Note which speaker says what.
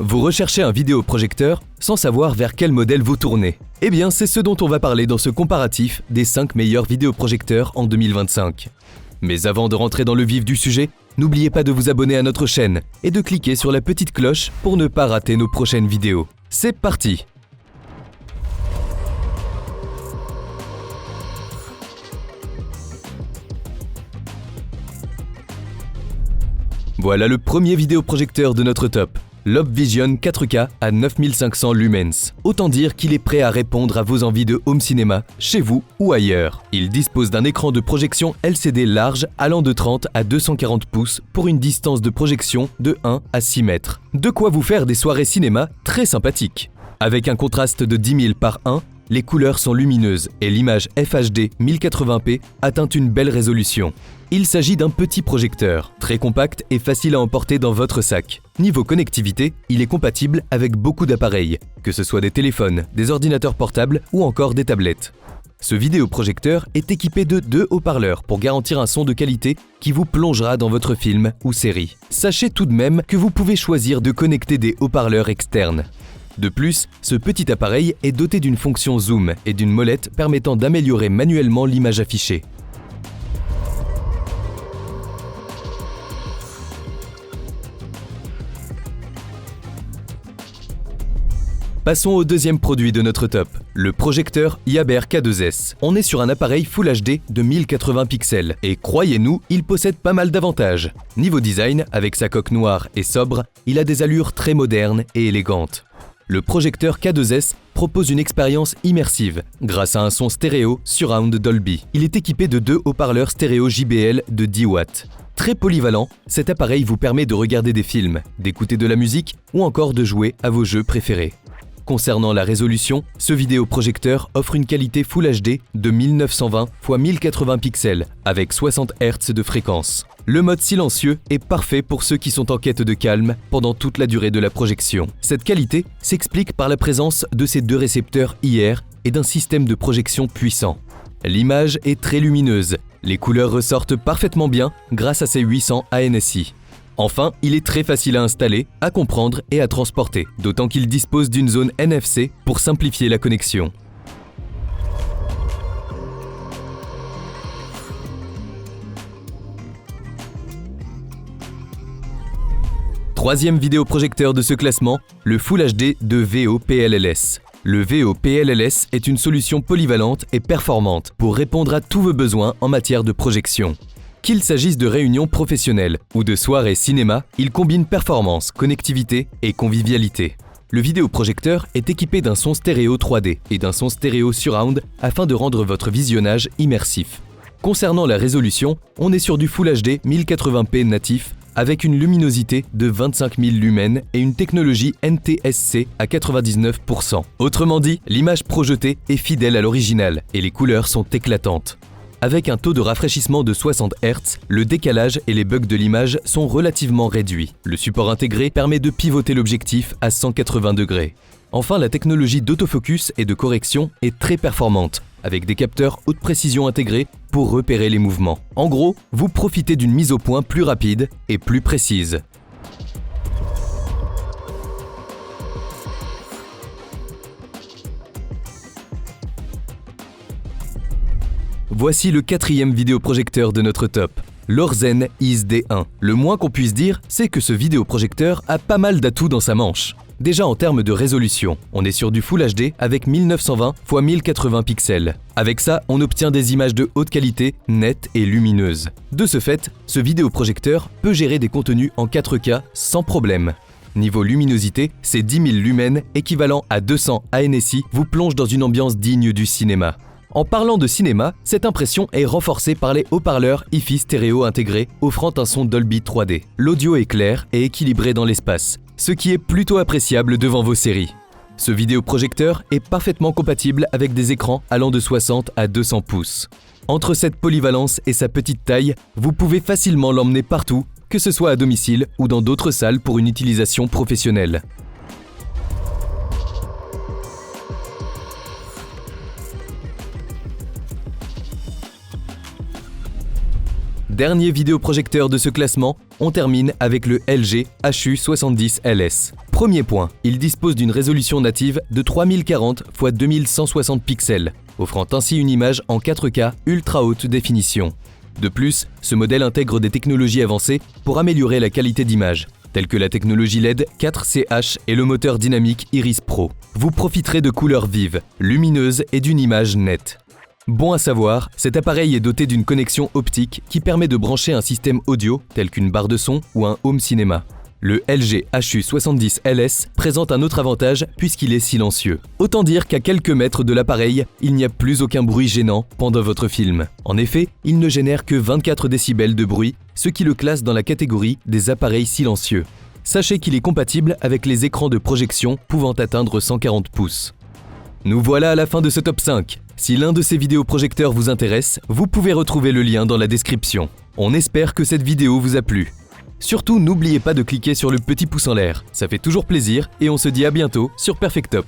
Speaker 1: Vous recherchez un vidéoprojecteur sans savoir vers quel modèle vous tournez. Eh bien, c'est ce dont on va parler dans ce comparatif des 5 meilleurs vidéoprojecteurs en 2025. Mais avant de rentrer dans le vif du sujet, n'oubliez pas de vous abonner à notre chaîne et de cliquer sur la petite cloche pour ne pas rater nos prochaines vidéos. C'est parti! Voilà le premier vidéoprojecteur de notre top, l'Opvision 4K à 9500 lumens. Autant dire qu'il est prêt à répondre à vos envies de home cinéma, chez vous ou ailleurs. Il dispose d'un écran de projection LCD large allant de 30 à 240 pouces pour une distance de projection de 1 à 6 mètres. De quoi vous faire des soirées cinéma très sympathiques. Avec un contraste de 10 000 par 1, les couleurs sont lumineuses et l'image FHD 1080p atteint une belle résolution. Il s'agit d'un petit projecteur, très compact et facile à emporter dans votre sac. Niveau connectivité, il est compatible avec beaucoup d'appareils, que ce soit des téléphones, des ordinateurs portables ou encore des tablettes. Ce vidéoprojecteur est équipé de 2 haut-parleurs pour garantir un son de qualité qui vous plongera dans votre film ou série. Sachez tout de même que vous pouvez choisir de connecter des haut-parleurs externes. De plus, ce petit appareil est doté d'une fonction zoom et d'une molette permettant d'améliorer manuellement l'image affichée. Passons au deuxième produit de notre top, le projecteur Yaber K2S. On est sur un appareil Full HD de 1080 pixels et croyez-nous, il possède pas mal d'avantages. Niveau design, avec sa coque noire et sobre, il a des allures très modernes et élégantes. Le projecteur K2S propose une expérience immersive grâce à un son stéréo Surround Dolby. Il est équipé de 2 haut-parleurs stéréo JBL de 10 watts. Très polyvalent, cet appareil vous permet de regarder des films, d'écouter de la musique ou encore de jouer à vos jeux préférés. Concernant la résolution, ce vidéoprojecteur offre une qualité Full HD de 1920 x 1080 pixels avec 60 Hz de fréquence. Le mode silencieux est parfait pour ceux qui sont en quête de calme pendant toute la durée de la projection. Cette qualité s'explique par la présence de ces 2 récepteurs IR et d'un système de projection puissant. L'image est très lumineuse, les couleurs ressortent parfaitement bien grâce à ses 800 ANSI. Enfin, il est très facile à installer, à comprendre et à transporter, d'autant qu'il dispose d'une zone NFC pour simplifier la connexion. Troisième vidéoprojecteur de ce classement, le Full HD de VO-PLLS. Le VO-PLLS est une solution polyvalente et performante pour répondre à tous vos besoins en matière de projection. Qu'il s'agisse de réunions professionnelles ou de soirées cinéma, il combine performance, connectivité et convivialité. Le vidéoprojecteur est équipé d'un son stéréo 3D et d'un son stéréo surround afin de rendre votre visionnage immersif. Concernant la résolution, on est sur du Full HD 1080p natif avec une luminosité de 25 000 lumens et une technologie NTSC à 99%. Autrement dit, l'image projetée est fidèle à l'original et les couleurs sont éclatantes. Avec un taux de rafraîchissement de 60 Hz, le décalage et les bugs de l'image sont relativement réduits. Le support intégré permet de pivoter l'objectif à 180 degrés. Enfin, la technologie d'autofocus et de correction est très performante, avec des capteurs haute précision intégrés pour repérer les mouvements. En gros, vous profitez d'une mise au point plus rapide et plus précise. Voici le quatrième vidéoprojecteur de notre top, l'Orzen Is D1. Le moins qu'on puisse dire, c'est que ce vidéoprojecteur a pas mal d'atouts dans sa manche. Déjà en termes de résolution, on est sur du Full HD avec 1920 x 1080 pixels. Avec ça, on obtient des images de haute qualité, nettes et lumineuses. De ce fait, ce vidéoprojecteur peut gérer des contenus en 4K sans problème. Niveau luminosité, ces 10 000 lumens, équivalent à 200 ANSI, vous plongent dans une ambiance digne du cinéma. En parlant de cinéma, cette impression est renforcée par les haut-parleurs hi-fi stéréo intégrés, offrant un son Dolby 3D. L'audio est clair et équilibré dans l'espace, ce qui est plutôt appréciable devant vos séries. Ce vidéoprojecteur est parfaitement compatible avec des écrans allant de 60 à 200 pouces. Entre cette polyvalence et sa petite taille, vous pouvez facilement l'emmener partout, que ce soit à domicile ou dans d'autres salles pour une utilisation professionnelle. Dernier vidéoprojecteur de ce classement, on termine avec le LG HU70LS. Premier point, il dispose d'une résolution native de 3040 x 2160 pixels, offrant ainsi une image en 4K ultra haute définition. De plus, ce modèle intègre des technologies avancées pour améliorer la qualité d'image, telles que la technologie LED 4CH et le moteur dynamique Iris Pro. Vous profiterez de couleurs vives, lumineuses et d'une image nette. Bon à savoir, cet appareil est doté d'une connexion optique qui permet de brancher un système audio tel qu'une barre de son ou un home cinéma. Le LG HU70LS présente un autre avantage puisqu'il est silencieux. Autant dire qu'à quelques mètres de l'appareil, il n'y a plus aucun bruit gênant pendant votre film. En effet, il ne génère que 24 décibels de bruit, ce qui le classe dans la catégorie des appareils silencieux. Sachez qu'il est compatible avec les écrans de projection pouvant atteindre 140 pouces. Nous voilà à la fin de ce top 5. Si l'un de ces vidéoprojecteurs vous intéresse, vous pouvez retrouver le lien dans la description. On espère que cette vidéo vous a plu. Surtout, n'oubliez pas de cliquer sur le petit pouce en l'air, ça fait toujours plaisir et on se dit à bientôt sur Perfect Top.